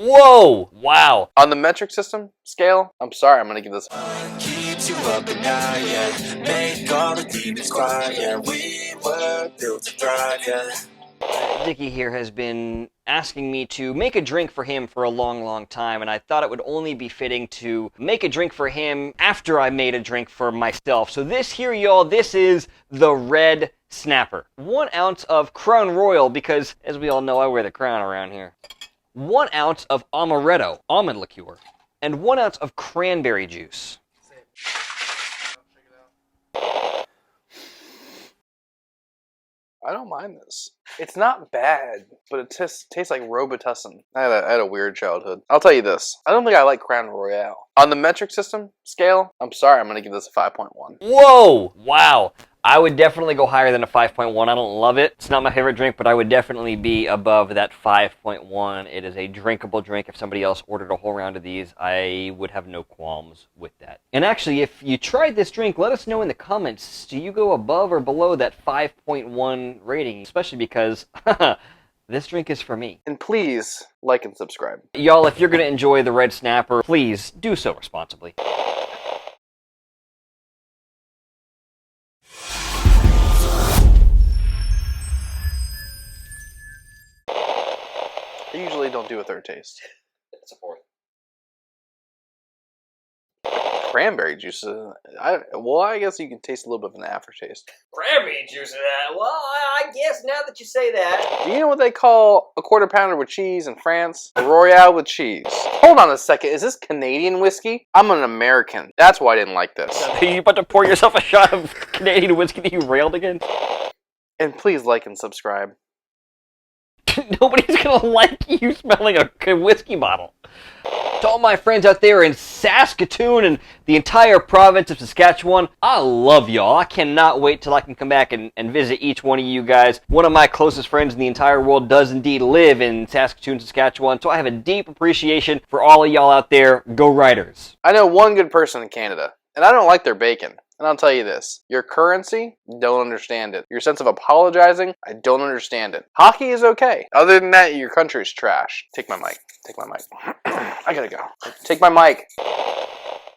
Whoa! Wow. On the metric system scale, I'm sorry, I'm gonna give this. Keeps you up at night, yeah. Make all the demons quiet, yeah. We were built to thrive, yeah. Dickey here has been asking me to make a drink for him for a long time, and I thought it would only be fitting to make a drink for him after I made a drink for myself. So this here, y'all, this is the Red Snapper. 1 ounce of Crown Royal, because, as we all know, I wear the crown around here. 1 ounce of Amaretto, almond liqueur, and 1 ounce of cranberry juice. I don't mind this. It's not bad, but it tastes like Robitussin. I had a weird childhood. I'll tell you this. I don't think I like Crown Royale. On the metric system scale, I'm sorry, I'm going to give this a 5.1. Whoa! Wow. I would definitely go higher than a 5.1. I don't love it. It's not my favorite drink, but I would definitely be above that 5.1. It is a drinkable drink. If somebody else ordered a whole round of these, I would have no qualms with that. And actually, if you tried this drink, let us know in the comments. Do you go above or below that 5.1 rating? Especially because this drink is for me. And please, like and subscribe. Y'all, if you're going to enjoy the Red Snapper, please do so responsibly. I usually don't do a third taste. It's a fourth. Cranberry juice. I guess you can taste a little bit of an aftertaste. Cranberry juice in that? Well, I guess now that you say that. Do you know what they call a quarter pounder with cheese in France? A Royale with cheese. Hold on a second. Is this Canadian whiskey? I'm an American. That's why I didn't like this. Are you about to pour yourself a shot of Canadian whiskey that you railed against? And please like and subscribe. Nobody's gonna like you smelling a whiskey bottle. To all my friends out there in Saskatoon and the entire province of Saskatchewan, I love y'all. I cannot wait till I can come back and visit each one of you guys. One of my closest friends in the entire world does indeed live in Saskatoon, Saskatchewan, so I have a deep appreciation for all of y'all out there. Go Riders. I know one good person in Canada, and I don't like their bacon. And I'll tell you this, your currency, don't understand it. Your sense of apologizing, I don't understand it. Hockey is okay. Other than that, your country's trash. Take my mic. Take my mic. I gotta go. Take my mic.